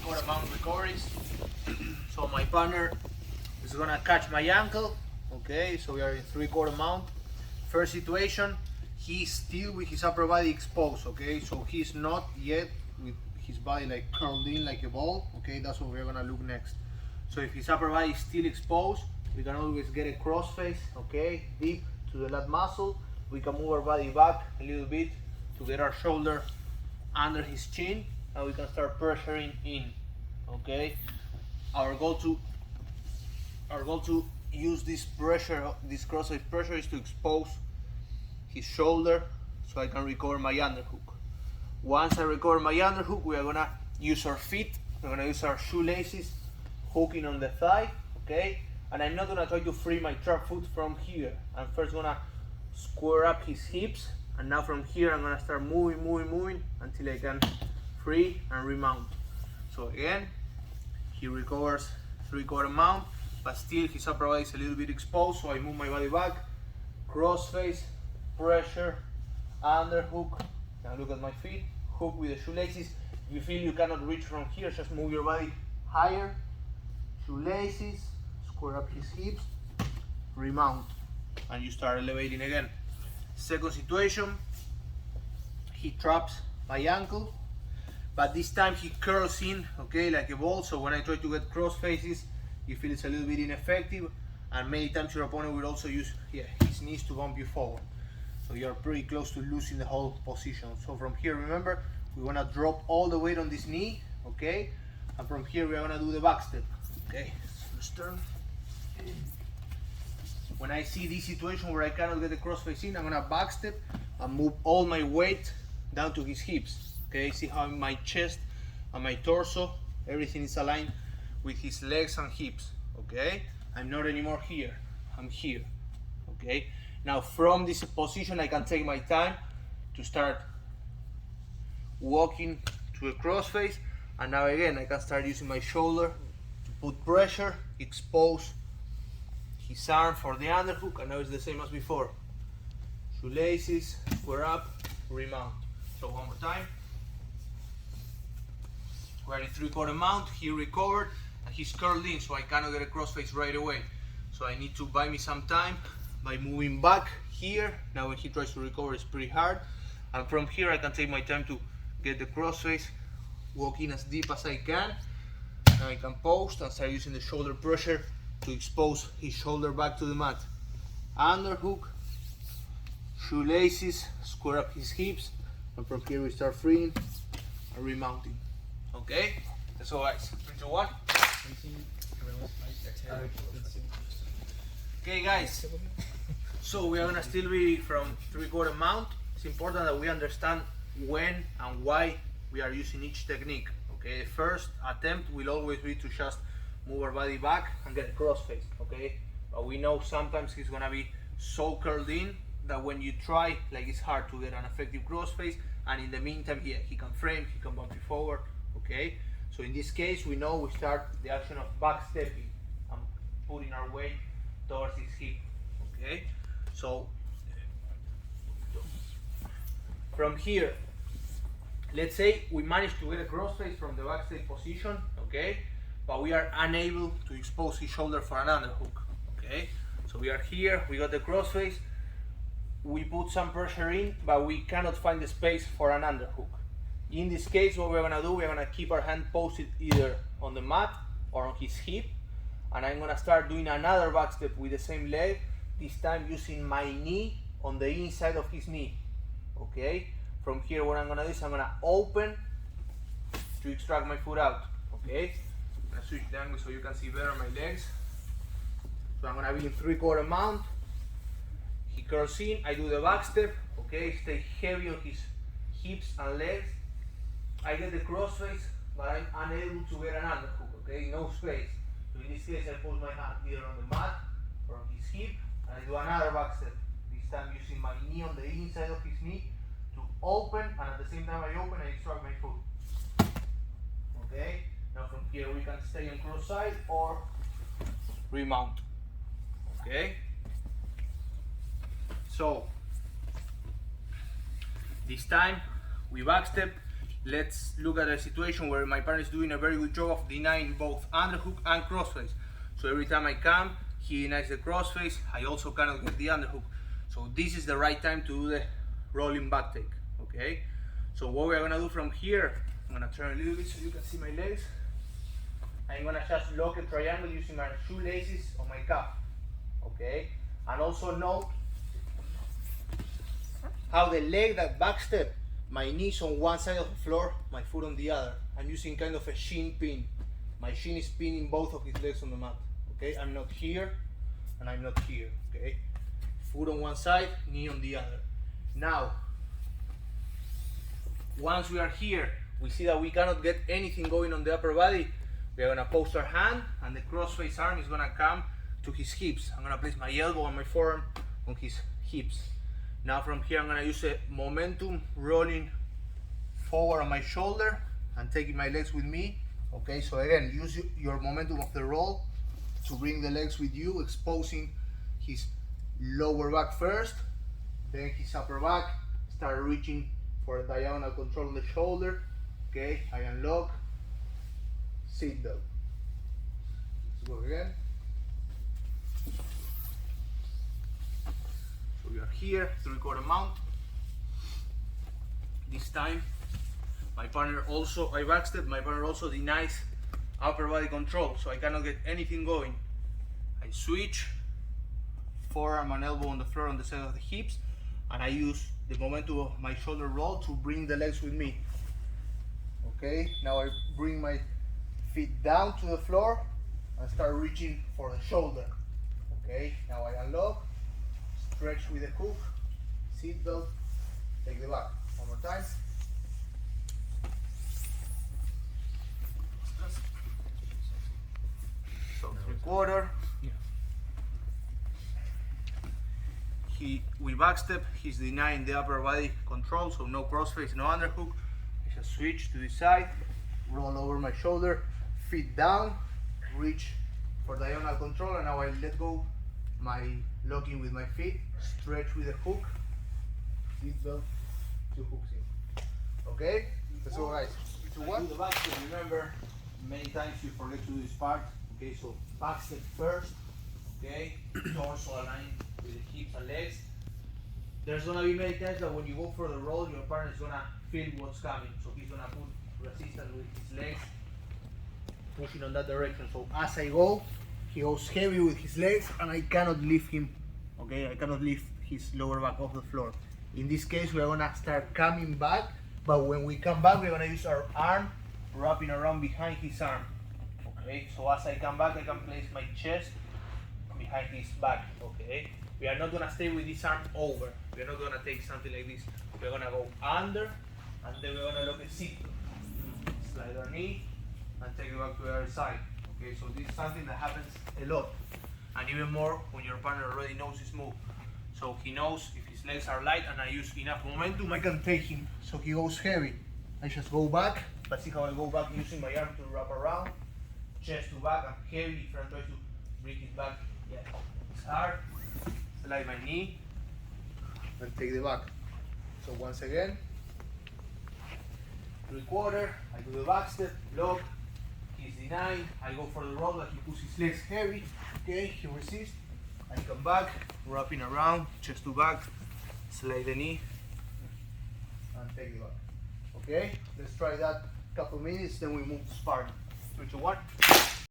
3/4 mount recoveries. So my partner is gonna catch my ankle. Okay, so we are in 3/4 mount. First situation, he's still with his upper body exposed. Okay, so he's not yet with his body like curled in like a ball. Okay, that's what we're gonna look next. So if his upper body is still exposed, we can always get a cross face. Okay, deep to the lat muscle. We can move our body back a little bit to get our shoulder under his chin, and we can start pressuring in. Okay, our goal to use this pressure, this cross-face pressure, is to expose his shoulder so I can recover my underhook. Once I recover my underhook, we are gonna use our feet. We're gonna use our shoelaces, hooking on the thigh. Okay, and I'm not gonna try to free my trap foot from here. I'm first gonna square up his hips, and now from here I'm gonna start moving until I can free and remount. So again, he recovers 3/4 mount, but still his upper body is a little bit exposed, so I move my body back, cross face, pressure, underhook, and look at my feet, hook with the shoelaces. If you feel you cannot reach from here, just move your body higher, shoelaces, square up his hips, remount, and you start elevating again. Second situation, he traps my ankle, but this time he curls in, okay, like a ball. So when I try to get cross faces, you feel it's a little bit ineffective, and many times your opponent will also use his knees to bump you forward. So you're pretty close to losing the whole position. So from here, remember, we want to drop all the weight on this knee, okay? And from here, we're going to do the back step, okay? So let's turn. When I see this situation where I cannot get the crossface in, I'm gonna back step and move all my weight down to his hips. Okay, see how my chest and my torso, everything is aligned with his legs and hips. Okay, I'm not anymore here, I'm here. Okay, now from this position I can take my time to start walking to a crossface, and now again I can start using my shoulder to put pressure, expose his arm for the underhook, and now it's the same as before. Shoelaces, square up, remount. So one more time. We're in 3/4 mount, he recovered, and he's curled in, so I cannot get a crossface right away. So I need to buy me some time by moving back here. Now when he tries to recover, it's pretty hard. And from here I can take my time to get the crossface, walk in as deep as I can. Now I can post and start using the shoulder pressure to expose his shoulder back to the mat. Underhook, shoelaces, square up his hips, and from here we start freeing and remounting. Okay? Let's go, guys. 3, 2, 1. Okay, guys. So we are gonna still be from 3/4 mount. It's important that we understand when and why we are using each technique. Okay, the first attempt will always be to just move our body back and get a crossface, okay? But we know sometimes he's gonna be so curled in that when you try, like, it's hard to get an effective crossface, and in the meantime, he can frame, he can bump you forward, okay? So in this case, we know we start the action of back stepping and putting our weight towards his hip, okay? So from here, let's say we managed to get a crossface from the back step position, okay? But we are unable to expose his shoulder for an underhook, okay? So we are here, we got the crossface, we put some pressure in, but we cannot find the space for an underhook. In this case, what we're gonna do, we're gonna keep our hand posted either on the mat or on his hip, and I'm gonna start doing another back step with the same leg, this time using my knee on the inside of his knee, okay? From here, what I'm gonna do is I'm gonna open to extract my foot out, okay? I'm gonna switch the angle so you can see better my legs. So I'm gonna be in 3/4 mount. He curls in, I do the back step, okay? Stay heavy on his hips and legs. I get the crossface, but I'm unable to get an underhook, okay? No space. So in this case, I put my hand either on the mat or on his hip, and I do another back step. This time using my knee on the inside of his knee to open, and at the same time I open, I extract my foot. Okay? Now from here we can stay on cross side or remount. Okay? So this time we back step, let's look at a situation where my partner is doing a very good job of denying both underhook and crossface. So every time I come, he denies the crossface, I also cannot get the underhook. So this is the right time to do the rolling back take, okay? So what we're gonna do from here, I'm gonna turn a little bit so you can see my legs. I'm gonna just lock a triangle using my shoelaces on my calf, okay? And also note how the leg that backstep, my knees on one side of the floor, my foot on the other. I'm using kind of a shin pin. My shin is pinning both of his legs on the mat, okay? I'm not here and I'm not here, okay? Foot on one side, knee on the other. Now, once we are here, we see that we cannot get anything going on the upper body. We are gonna post our hand and the crossface arm is gonna come to his hips. I'm gonna place my elbow and my forearm on his hips. Now from here I'm gonna use a momentum rolling forward on my shoulder and taking my legs with me. Okay, so again, use your momentum of the roll to bring the legs with you, exposing his lower back first, then his upper back. Start reaching for a diagonal control on the shoulder. Okay, I unlock, sit down. Let's go again. So we are here, 3/4 mount. This time, my partner also, I backstep, my partner also denies upper body control, so I cannot get anything going. I switch, forearm and elbow on the floor on the side of the hips, and I use the momentum of my shoulder roll to bring the legs with me. Okay, now I bring my feet down to the floor and start reaching for the shoulder. Okay, now I unlock, stretch with the hook, seat belt, take the back. One more time. So 3/4. We backstep, he's denying the upper body control, so no crossface, no underhook. I just switch to the side, roll over my shoulder, feet down, reach for diagonal control, and now I let go my locking with my feet, stretch with the hook, seat belt, 2 hooks in. Okay? Let's go, guys. 2, 1. Do the backstep. Remember, many times you forget to do this part. Okay, so backstep first. Okay, torso aligned with the hips and legs. There's gonna be many times that when you go for the roll, your partner is gonna feel what's coming. So he's gonna put resistance with his legs, pushing on that direction. So as I go, he goes heavy with his legs, and I cannot lift him. Okay, I cannot lift his lower back off the floor. In this case, we are gonna start coming back, but when we come back, we're gonna use our arm wrapping around behind his arm. Okay, so as I come back, I can place my chest behind his back. Okay, we are not gonna stay with this arm over. We are not gonna take something like this. We're gonna go under, and then we're gonna lock a seat. Slide our knee and take it back to the other side. Okay, so this is something that happens a lot, and even more when your partner already knows his move. So he knows if his legs are light and I use enough momentum, I can take him. So he goes heavy. I just go back, but see how I go back using my arm to wrap around, chest to back. I'm heavy. If I try to bring it back, yeah, it's hard. Slide my knee and take the back. So once again, 3/4. I do the back step, lock. He's denying. I go for the roll, but he puts his legs heavy. Okay, he resists. I come back, wrapping around, chest to back, slide the knee, and take the back. Okay, let's try that couple minutes, then we move to sparring. 3, 2, 1.